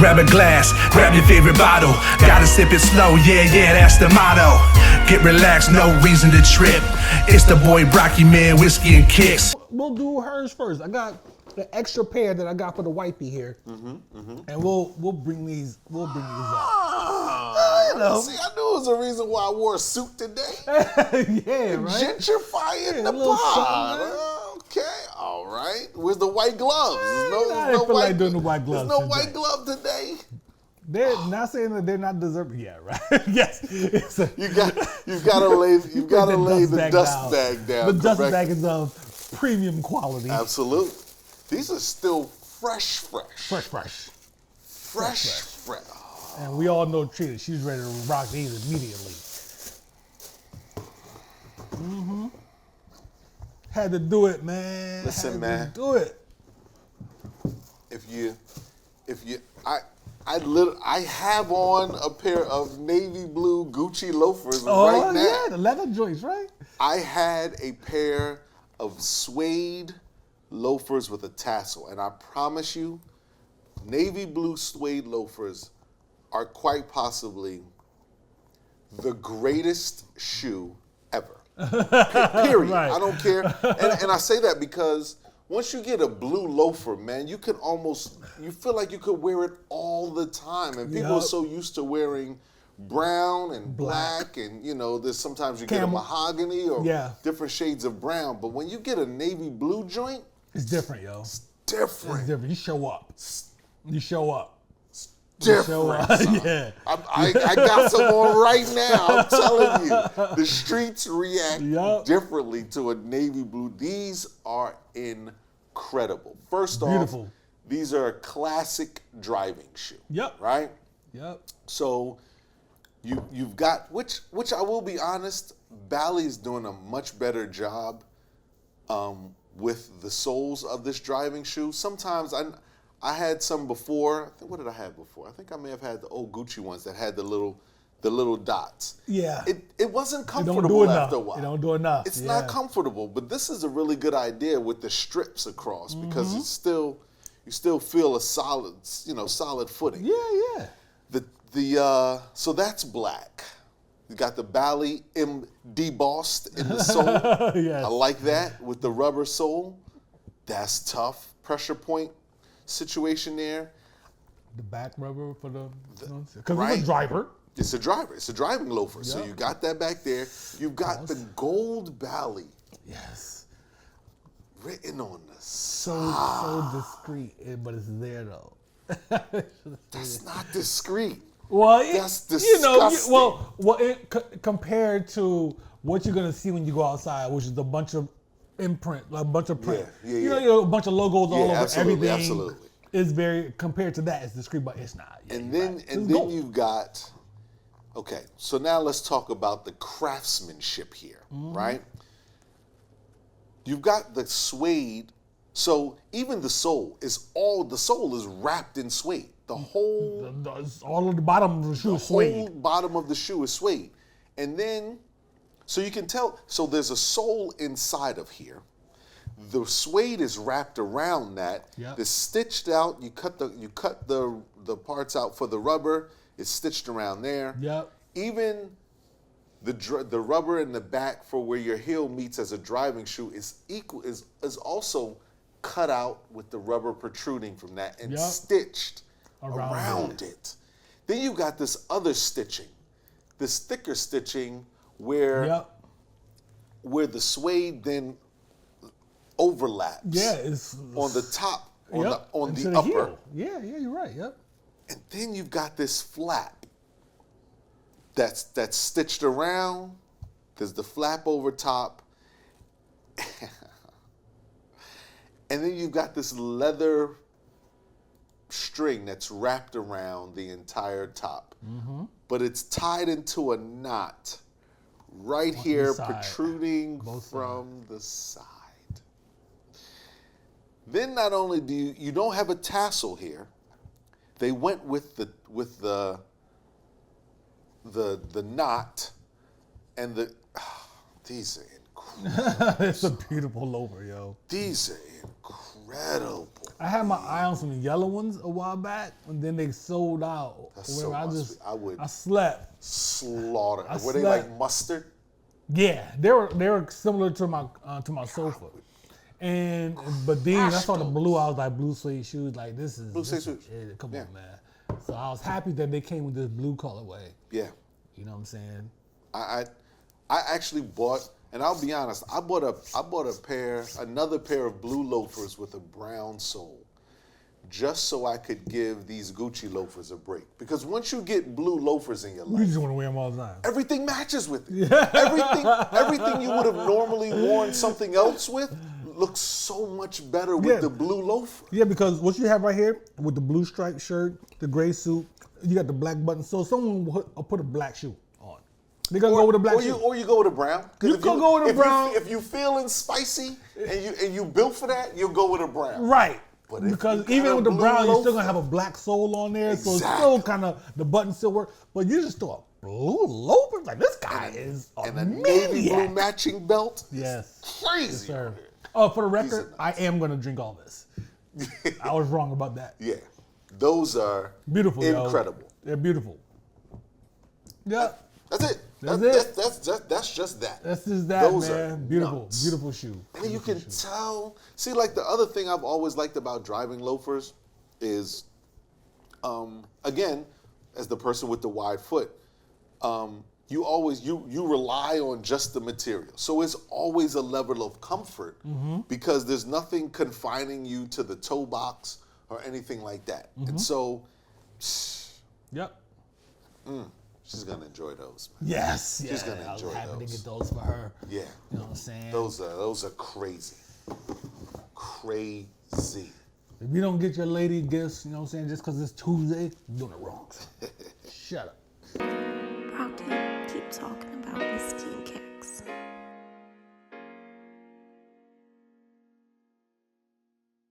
Grab a glass, grab your favorite bottle. Gotta sip it slow, yeah, that's the motto. Get relaxed, no reason to trip. It's the boy Brocky Man, whiskey and kicks. We'll do hers first. I got the extra pair that I got for the wifey here, and we'll bring these up. You know. See, I knew it was a reason why I wore a suit today. Yeah, right. Gentrifying the pod. Okay, all right. Where's the white gloves? I feel like doing the white gloves. There's no white glove today. They're not saying that they're not deserving. Yeah, right. Yes. You've got to lay the dust bag down. The dust bag is of premium quality. Absolutely. These are still fresh. And we all know Trina. She's ready to rock these immediately. Had to do it, man. Listen, man. Do it. I have on a pair of navy blue Gucci loafers right now. Oh, yeah, the leather joints, right? I had a pair of suede loafers with a tassel, and I promise you, navy blue suede loafers are quite possibly the greatest shoe ever. Period. Right. I don't care. And I say that because once you get a blue loafer, man, you feel like you could wear it all the time. And people are so used to wearing brown and black and, there's sometimes you get a mahogany or different shades of brown. But when you get a navy blue joint, it's different, yo. It's different. It's different. You show up. Different. Yeah. I got some on right now. I'm telling you. The streets react differently to a navy blue. These are incredible. First off, these are a classic driving shoe. Yep. Right? Yep. So you've got, which I will be honest, Bally's doing a much better job with the soles of this driving shoe. Sometimes I had some before. What did I have before? I think I may have had the old Gucci ones that had the little dots. Yeah. It wasn't comfortable after a while. It don't do enough. It's not comfortable, but this is a really good idea with the strips across because it's still you still feel a solid footing. Yeah. So that's black. You got the Bally debossed in the sole. Yes. I like that with the rubber sole. That's tough. Pressure point situation there. The back rubber for because it's a driver. It's a driver. It's a driving loafer. Yep. So you got that back there. You've got the gold Bally. Yes. Written on the so discreet, but it's there though. That's not discreet. Well, that's disgusting. Compared to what you're gonna see when you go outside, which is a bunch of imprint, like a bunch of print. Yeah. A bunch of logos all over everything. Absolutely. It's very compared to that. It's discreet, but it's not. Yeah, and then you've got. Okay, so now let's talk about the craftsmanship here, right? You've got the suede. So even the sole is wrapped in suede. The whole all of the bottom of the shoe is suede. The whole bottom of the shoe is suede. And then so you can tell, so there's a sole inside of here. The suede is wrapped around that. Yep. It's stitched out. You cut the parts out for the rubber. It's stitched around there. Yep. Even the rubber in the back for where your heel meets as a driving shoe is also cut out with the rubber protruding from that and stitched around it. Then you got this other stitching, this thicker stitching where the suede then overlaps. Yeah, it's on the top, on the upper. Heel. Yeah, you're right. Yep. And then you've got this flap that's stitched around. There's the flap over top. And then you've got this leather string that's wrapped around the entire top. But it's tied into a knot right here, protruding from the side. Then not only do you don't have a tassel here, they went with the knot and these are incredible. It's a beautiful loafer, yo. These are incredible. I had my eye on some yellow ones a while back, and then they sold out. That's so I slept. slaughter. I Were they slept. like mustard? Yeah, they were similar to my sofa. But then I saw the blue. I was like, blue suede shoes. Like this is Blue suede this is shoes. it. Come Yeah. on, man. So I was happy that they came with this blue colorway. Yeah. You know what I'm saying? I actually bought, and I'll be honest, I bought another pair of blue loafers with a brown sole, just so I could give these Gucci loafers a break. Because once you get blue loafers in your You life, just want to wear them all the time. everything matches with it. Everything you would have normally worn something else with looks so much better with the blue loafer. Yeah, because what you have right here with the blue striped shirt, the gray suit, you got the black button. So someone will put a black shoe on. They're gonna go with a black shoe. Or you go with a brown. You can go with a brown. If you feeling spicy and you built for that, you'll go with a brown. Right. But if Because you got even a with the blue brown, you're still loafer- gonna have a black sole on there, so it's Exactly. still kind of the button still work. But you just throw a blue loafer, like this guy is a and a navy blue maniac. matching belt. Yes, Crazy. sir. Oh, for the These are record, I am gonna drink all this. I was wrong about that. Yeah. Those are Beautiful, yo. incredible. They're beautiful. Yeah, That's it. That's it. That's just that. that's just that, Those are man. Beautiful, nuts. beautiful shoe. And you can tell. See, like the other thing I've always liked about driving loafers is, again, as the person with the wide foot, you always you rely on just the material. So it's always a level of comfort because there's nothing confining you to the toe box or anything like that. And so, Yep. she's gonna enjoy those, man. Yes. She's yeah, gonna I was enjoy happy to those. get those for her. Yeah. You know what I'm saying? Those are crazy. Crazy. If you don't get your lady gifts, you know what I'm saying, just because it's Tuesday, you're doing it wrong. Shut up. Bro, keep talking about this skincare.